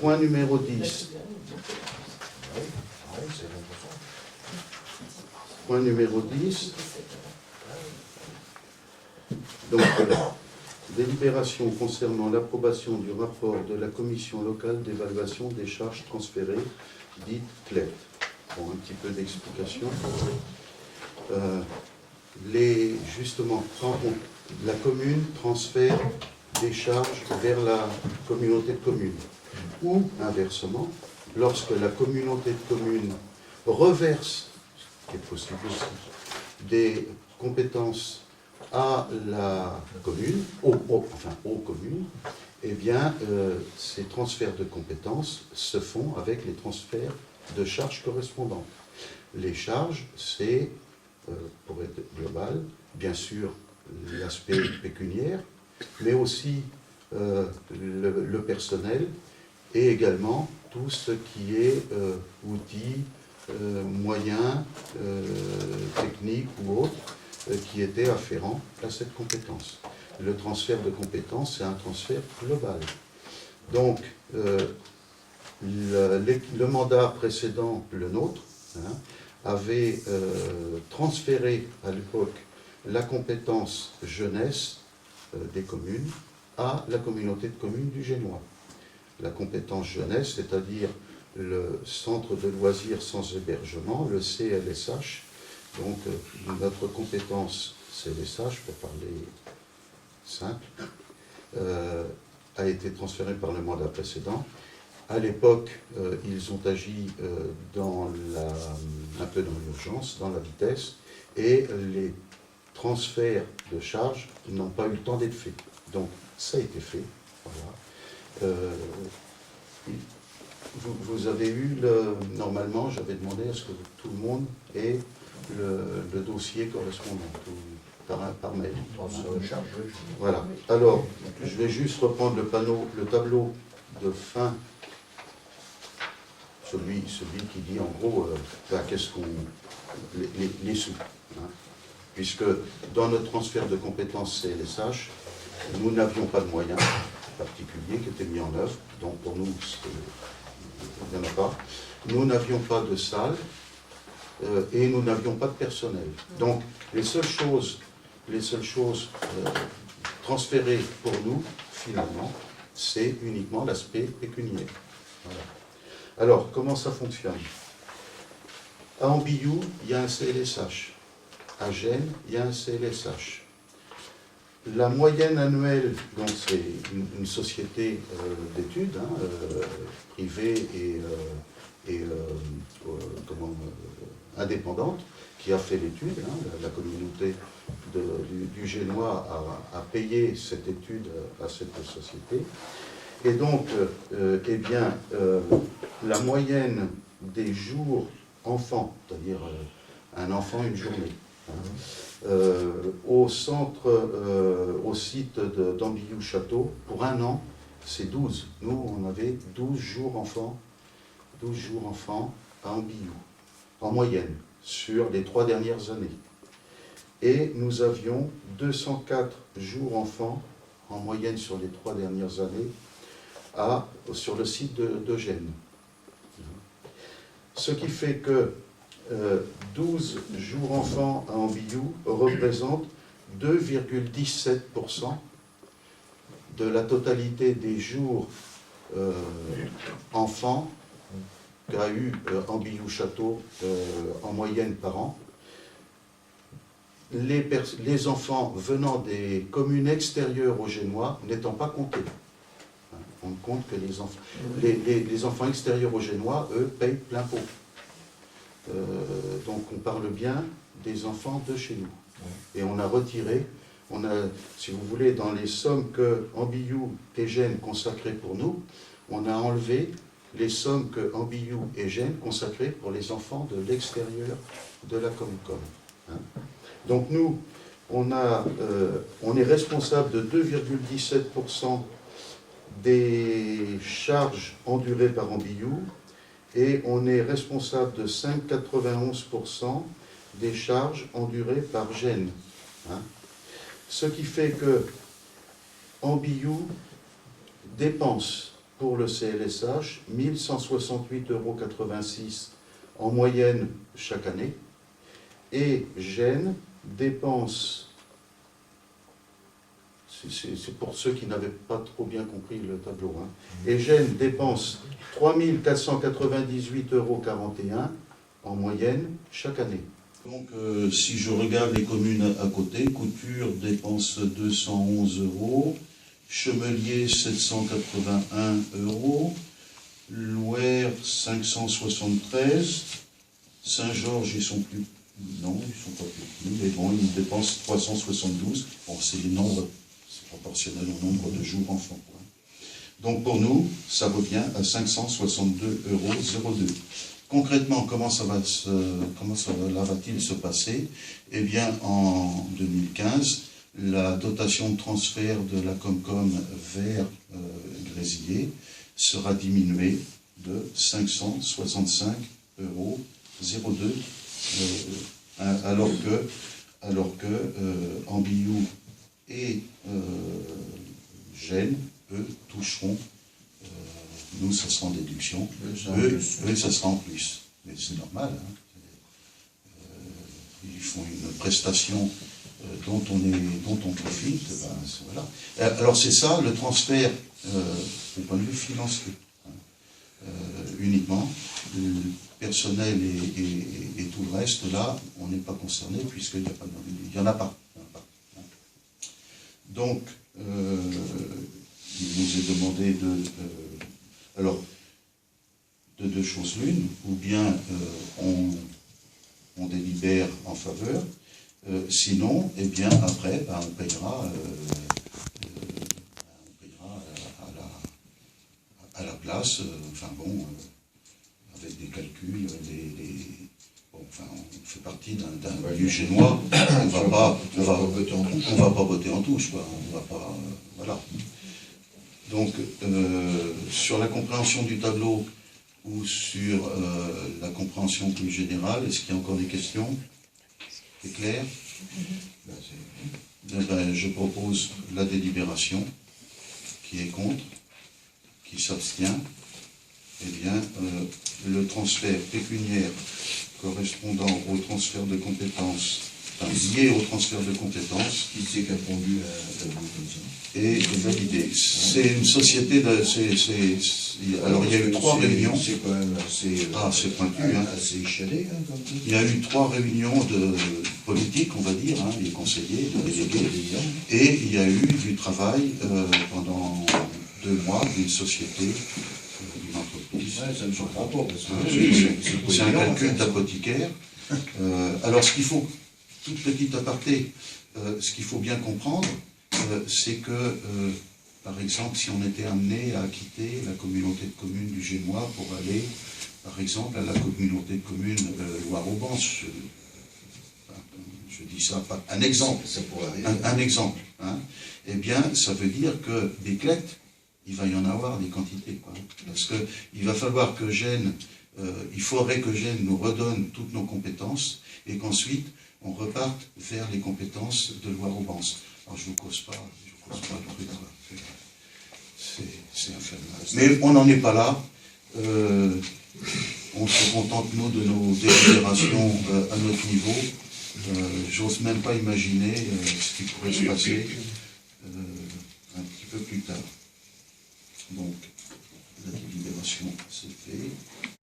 Point numéro 10. Point numéro 10. Donc, délibération concernant l'approbation du rapport de la commission locale d'évaluation des charges transférées, dite CLET. Bon, un petit peu d'explication. Justement, quand la commune transfère des charges vers la communauté de communes, ou inversement, lorsque la communauté de communes reverse, ce qui est possible aussi, des compétences à la commune, aux communes, eh bien, ces transferts de compétences se font avec les transferts de charges correspondantes. Les charges, c'est, pour être global, bien sûr, l'aspect pécuniaire, mais aussi le personnel et également tout ce qui est outils, moyens, techniques ou autres, qui étaient afférents à cette compétence. Le transfert de compétences, c'est un transfert global. Donc, le mandat précédent, le nôtre, avait transféré à l'époque la compétence jeunesse des communes à la communauté de communes du Génois. La compétence jeunesse, c'est-à-dire le centre de loisirs sans hébergement, le CLSH. Donc notre compétence CLSH, pour parler simple, a été transférée par le mandat précédent. À l'époque, ils ont agi un peu dans l'urgence, dans la vitesse, et les transferts de charges n'ont pas eu le temps d'être faits. Donc, ça a été fait. Voilà. Vous avez eu, normalement, j'avais demandé à ce que tout le monde ait le dossier correspondant, par mail. Voilà. Alors, je vais juste reprendre le tableau de fin, celui qui dit en gros, qu'est-ce qu'on... les sous. Puisque dans notre transfert de compétences CLSH, nous n'avions pas de moyens particuliers qui étaient mis en œuvre, donc pour nous, il n'y en a pas. Nous n'avions pas de salle et nous n'avions pas de personnel. Donc les seules choses transférées pour nous, finalement, c'est uniquement l'aspect pécuniaire. Voilà. Alors, comment ça fonctionne? À Ambiou, il y a un CLSH. À Gênes, il y a un CLSH. La moyenne annuelle, donc c'est une société d'études privée et indépendante qui a fait l'étude. La communauté du Génois a payé cette étude à cette société. Et donc, la moyenne des jours enfants, c'est-à-dire un enfant une journée, au site d'Ambiou-Château, pour un an, c'est 12. Nous, on avait 12 jours enfants à Ambiou, en moyenne, sur les 3 dernières années. Et nous avions 204 jours enfants, en moyenne sur les 3 dernières années, sur le site de Gênes. Ce qui fait que 12 jours enfants à Ambiou représentent 2,17% de la totalité des jours enfants qu'a eu Ambiou-Château en moyenne par an. Les enfants venant des communes extérieures aux Génois n'étant pas comptés. On compte que les enfants extérieurs aux Génois, eux, payent plein pot. Donc on parle bien des enfants de chez nous. Et on a retiré, si vous voulez, dans les sommes que Ambiou et Gênes consacraient pour nous, on a enlevé les sommes que Ambiou et Gênes consacraient pour les enfants de l'extérieur de la Comcom. Donc nous, on est responsable de 2,17% des charges endurées par Ambiou, et on est responsable de 5,91% des charges endurées par Gênes. Ce qui fait que Ambiou dépense pour le CLSH, 1168,86 € en moyenne chaque année. Et Gênes dépense, c'est pour ceux qui n'avaient pas trop bien compris le tableau, hein, et Gênes dépense 3498,41 € en moyenne chaque année. Donc si je regarde les communes à côté, Couture dépense 211 €, Chemelier 781 €, Louer 573, Saint-Georges ils sont plus, non ils sont pas plus, mais bon ils dépensent 372, bon c'est les nombres, c'est proportionnel au nombre de jours enfants. Donc pour nous ça revient à 562,02 €. Concrètement, comment cela va-t-il se passer? Eh bien, en 2015, la dotation de transfert de la Comcom vers Grésillé sera diminuée de 565,02 €, alors que Ambiou et Gênes, eux, toucheront. Nous, ça sera en déduction. Eux, ça sera en plus. Mais c'est normal. Hein. Ils font une prestation dont on profite. Ben, voilà. Alors c'est ça, le transfert, au point de vue financier. Hein. Uniquement. Le personnel et tout le reste, là, on n'est pas concerné puisqu'il n'y en a pas. Donc, il nous est demandé alors, de deux choses l'une, ou bien on délibère en faveur, sinon, eh bien, après, ben, on payera à la place, enfin bon, avec des calculs, bon, enfin, on fait partie d'un du génois, on va pas voter en touche, quoi, on va pas, voilà. Donc, sur la compréhension du tableau ou sur la compréhension plus générale, est-ce qu'il y a encore des questions? C'est clair? Ben, je propose la délibération. Qui est contre? Qui s'abstient? Eh bien, le transfert pécuniaire correspondant au transfert de compétences, enfin, lié au transfert de compétences, qui c'est qui a pondu la tableau comme ça? Et validé. C'est une société de. Alors il y a eu 3 réunions. C'est quand même assez. C'est pointu. Hein. Assez échelé, hein, comme ça. Il y a eu 3 réunions de politique, on va dire, hein, les conseillers, les délégués. Et il y a eu du travail pendant 2 mois d'une société, d'une entreprise. Ouais, ça ne me surprend pas, parce que c'est un calcul d'apothicaire. Alors ce qu'il faut, toute petite aparté, ce qu'il faut bien comprendre, c'est que, par exemple, si on était amené à quitter la communauté de communes du Génois pour aller, par exemple, à la communauté de communes Loire-Aubance, je dis ça, un exemple, ça pourrait arriver. Un exemple, hein, eh bien, ça veut dire que des clètes, il va y en avoir des quantités, quoi, parce qu'il va falloir que Gênes, il faudrait que Gênes nous redonne toutes nos compétences, et qu'ensuite, on reparte vers les compétences de Loire-Aubance. Alors, je ne vous cause pas le truc, c'est infernal. Mais on n'en est pas là. On se contente, nous, de nos délibérations à notre niveau. J'ose même pas imaginer ce qui pourrait se passer un petit peu plus tard. Donc, la délibération, c'est fait.